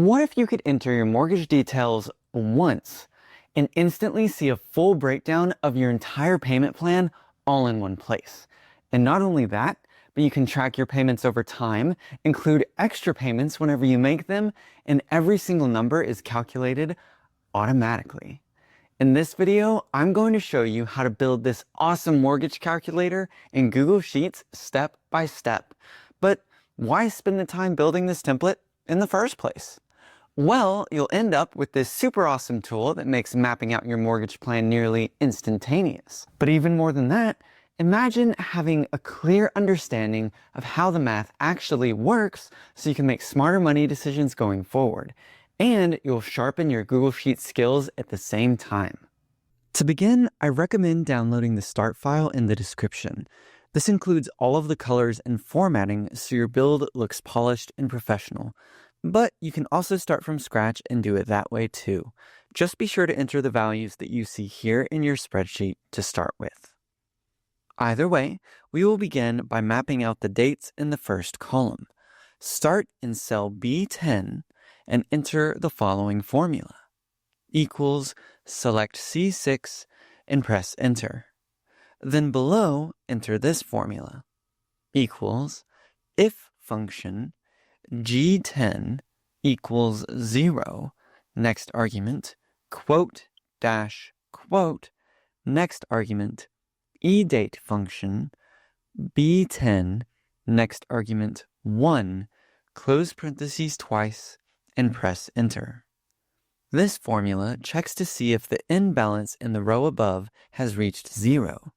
What if you could enter your mortgage details once and instantly see a full breakdown of your entire payment plan all in one place? And not only that, but you can track your payments over time, include extra payments whenever you make them, and every single number is calculated automatically. In this video, I'm going to show you how to build this awesome mortgage calculator in Google Sheets step by step. But why spend the time building this template in the first place? Well, you'll end up with this super awesome tool that makes mapping out your mortgage plan nearly instantaneous. But even more than that, imagine having a clear understanding of how the math actually works so you can make smarter money decisions going forward. And you'll sharpen your Google Sheets skills at the same time. To begin, I recommend downloading the start file in the description. This includes all of the colors and formatting so your build looks polished and professional. But you can also start from scratch and do it that way too. Just be sure to enter the values that you see here in your spreadsheet to start with. Either way, we will begin by mapping out the dates in the first column. Start in cell B10 and enter the following formula. Equals, select C6 and press enter. Then below, enter this formula. Equals, if function G10 equals 0, next argument, quote, dash, quote, next argument, eDate function, B10, next argument, 1, close parentheses twice, and press enter. This formula checks to see if the end balance in the row above has reached 0.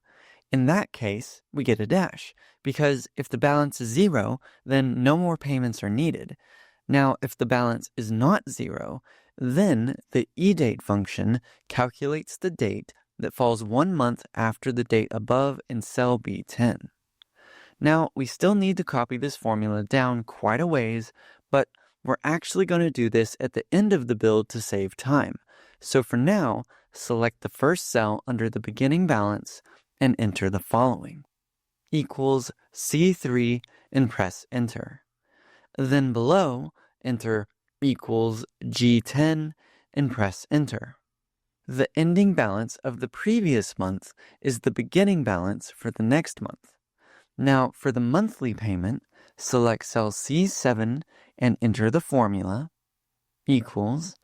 In that case, we get a dash, because if the balance is 0, then no more payments are needed. Now, if the balance is not 0, then the eDate function calculates the date that falls 1 month after the date above in cell B10. Now, we still need to copy this formula down quite a ways, but we're actually going to do this at the end of the build to save time. So for now, select the first cell under the beginning balance and enter the following. Equals C3 and press enter. Then below, enter equals G10 and press enter. The ending balance of the previous month is the beginning balance for the next month. Now, for the monthly payment, select cell C7 and enter the formula. Equals,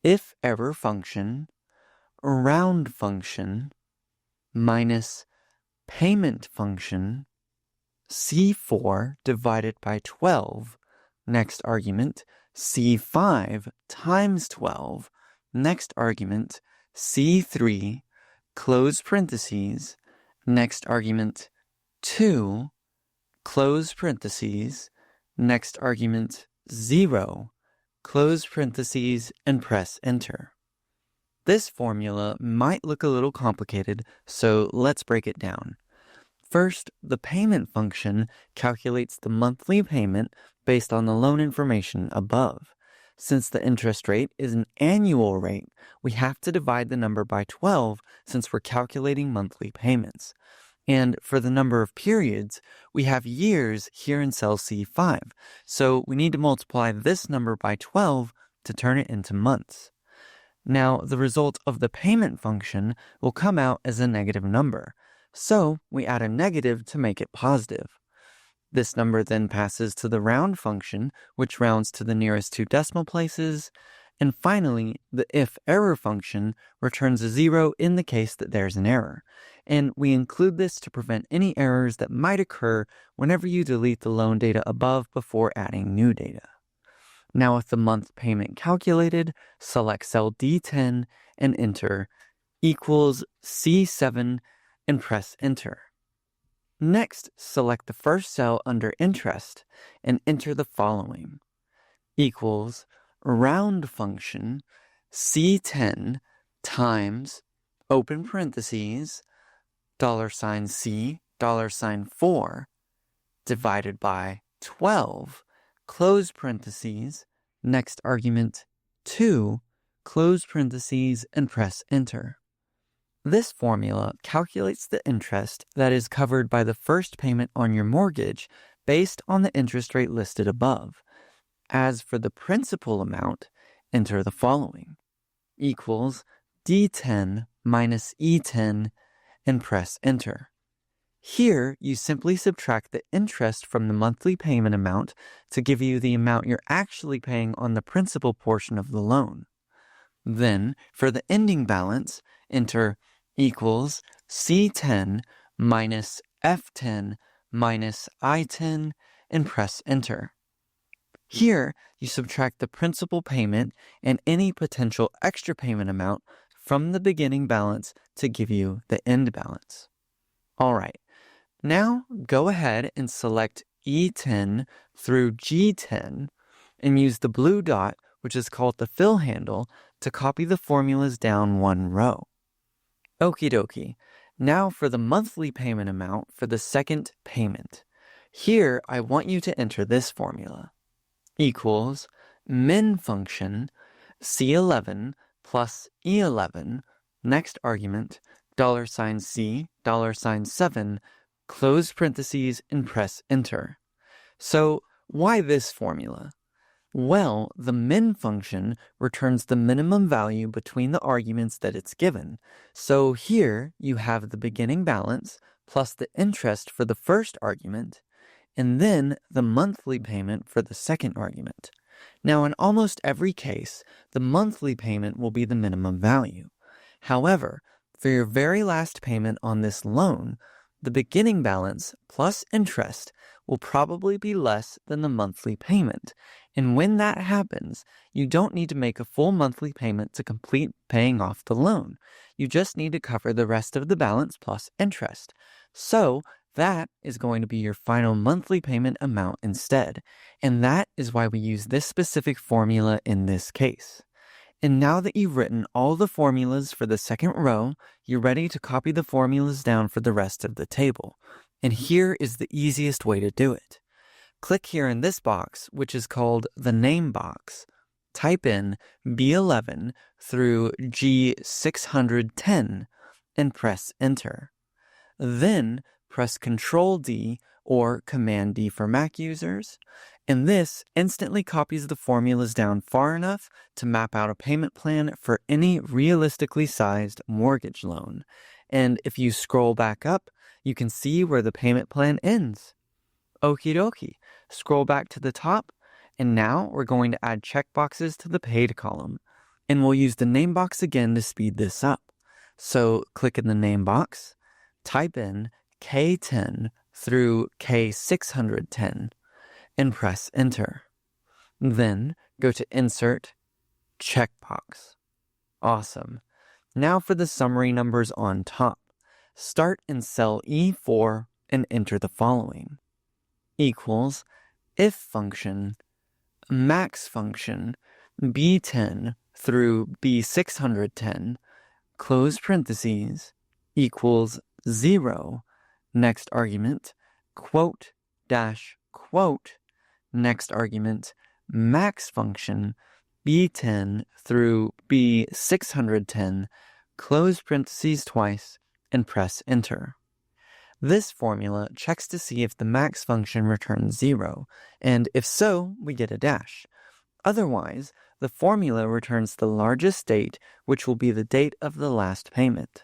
if error function, round function, minus payment function, C4 divided by 12, next argument, C5 times 12, next argument, C3, close parentheses, next argument, 2, close parentheses, next argument, 0, close parentheses, and press enter. This formula might look a little complicated, so let's break it down. First, the payment function calculates the monthly payment based on the loan information above. Since the interest rate is an annual rate, we have to divide the number by 12 since we're calculating monthly payments. And for the number of periods, we have years here in cell C5, so we need to multiply this number by 12 to turn it into months. Now, the result of the payment function will come out as a negative number, so we add a negative to make it positive. This number then passes to the round function, which rounds to the nearest 2 decimal places, and finally, the if error function returns a 0 in the case that there's an error. And we include this to prevent any errors that might occur whenever you delete the loan data above before adding new data. Now with the month payment calculated, select cell D10 and enter equals C7 and press enter. Next, select the first cell under interest and enter the following. Equals round function C10 times open parentheses $C $4 divided by 12 close parentheses, next argument 2 close parentheses and press enter. This formula calculates the interest that is covered by the first payment on your mortgage based on the interest rate listed above. As for the principal amount, enter the following. Equals D10 minus E10 and press enter. Here, you simply subtract the interest from the monthly payment amount to give you the amount you're actually paying on the principal portion of the loan. Then, for the ending balance, enter equals C10 minus F10 minus I10 and press enter. Here, you subtract the principal payment and any potential extra payment amount from the beginning balance to give you the end balance. All right, now go ahead and select E10 through G10 and use the blue dot, which is called the fill handle, to copy the formulas down one row. Okie dokie. Now for the monthly payment amount for the second payment. Here, I want you to enter this formula. Equals min function C11 plus E11, next argument, $C, $7, close parentheses and press enter. So why this formula? Well, the min function returns the minimum value between the arguments that it's given. So here you have the beginning balance plus the interest for the first argument, and then the monthly payment for the second argument. Now, in almost every case, the monthly payment will be the minimum value. However, for your very last payment on this loan, the beginning balance plus interest will probably be less than the monthly payment. And when that happens, you don't need to make a full monthly payment to complete paying off the loan. You just need to cover the rest of the balance plus interest. So that is going to be your final monthly payment amount instead. And that is why we use this specific formula in this case. And now that you've written all the formulas for the second row, you're ready to copy the formulas down for the rest of the table. And here is the easiest way to do it. Click here in this box, which is called the name box. Type in B11 through G610 and press enter. Then press Ctrl D or Command D for Mac users, and this instantly copies the formulas down far enough to map out a payment plan for any realistically sized mortgage loan. And if you scroll back up, you can see where the payment plan ends. Okie dokie, scroll back to the top, and now we're going to add checkboxes to the paid column. And we'll use the name box again to speed this up. So click in the name box, type in K10 through K610, and press enter. Then go to Insert, Checkbox. Awesome. Now for the summary numbers on top. Start in cell E4 and enter the following. Equals if function, max function, B10 through B610, close parentheses, equals 0, next argument, quote, dash, quote, next argument, max function, B10 through B610, close parentheses twice, and press enter. This formula checks to see if the max function returns 0, and if so, we get a dash. Otherwise, the formula returns the largest date, which will be the date of the last payment.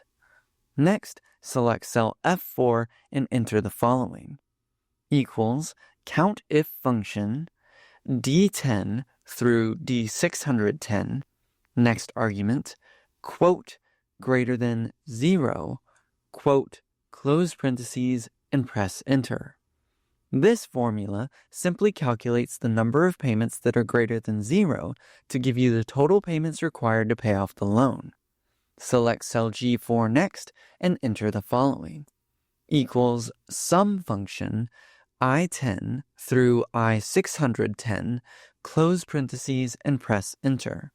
Next, select cell F4 and enter the following. Equals COUNTIF function, D10 through D610, next argument, quote, greater than 0, quote, close parentheses, and press enter. This formula simply calculates the number of payments that are greater than 0 to give you the total payments required to pay off the loan. Select cell G4 next and enter the following. Equals sum function, I10 through I610, close parentheses, and press enter.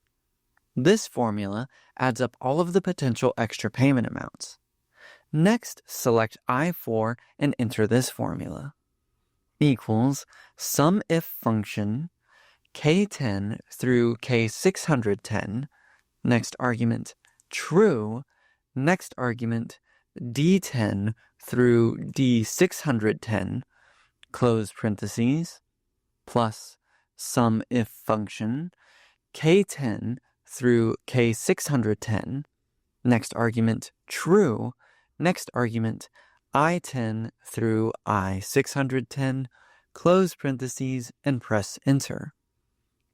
This formula adds up all of the potential extra payment amounts. Next, select I4 and enter this formula. Equals SUMIF function, K10 through K610, next argument, true, next argument, D10 through D610, close parentheses, plus SUMIF function, k10 through k610, next argument true, next argument I10 through I610, close parentheses, and press enter.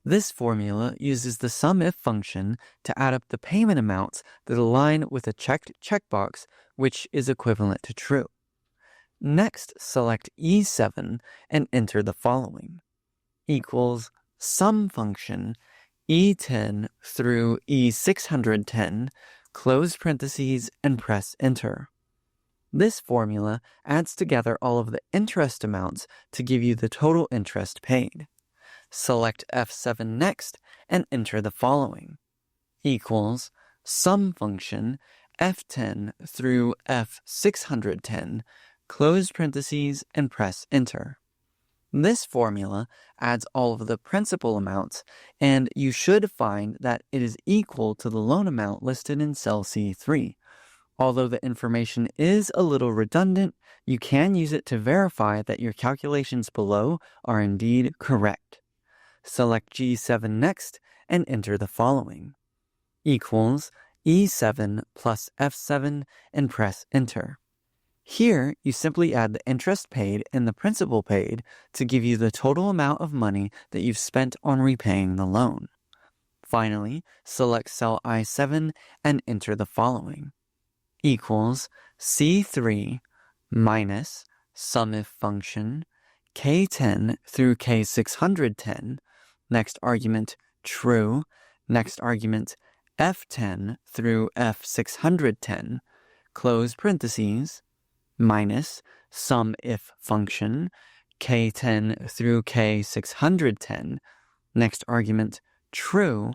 This formula uses the SUMIF function to add up the payment amounts that align with a checked checkbox, which is equivalent to true. Next, select E7 and enter the following. Equals sum function E10 through E610, close parentheses, and press enter. This formula adds together all of the interest amounts to give you the total interest paid. Select F7 next and enter the following. Equals sum function F10 through F610, close parentheses, and press enter. This formula adds all of the principal amounts, and you should find that it is equal to the loan amount listed in cell C3. Although the information is a little redundant, you can use it to verify that your calculations below are indeed correct. Select G7 next and enter the following. Equals E7 plus F7 and press enter. Here, you simply add the interest paid and the principal paid to give you the total amount of money that you've spent on repaying the loan. Finally, select cell I7 and enter the following. Equals C3 minus SUMIF function K10 through K610, next argument true, next argument F10 through F610, close parentheses, minus SUMIF function K10 through K610, next argument true,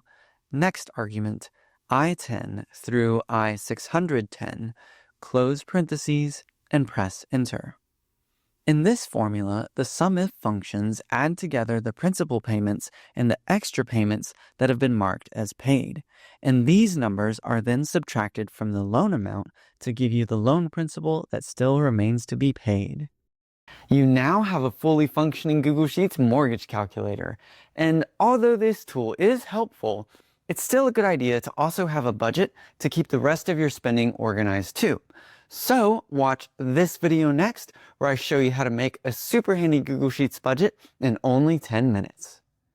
next argument I10 through I610, close parentheses, and press enter. In this formula, the SUMIF functions add together the principal payments and the extra payments that have been marked as paid, and these numbers are then subtracted from the loan amount to give you the loan principal that still remains to be paid. You now have a fully functioning Google Sheets mortgage calculator, and although this tool is helpful, it's still a good idea to also have a budget to keep the rest of your spending organized too. So watch this video next, where I show you how to make a super handy Google Sheets budget in only 10 minutes.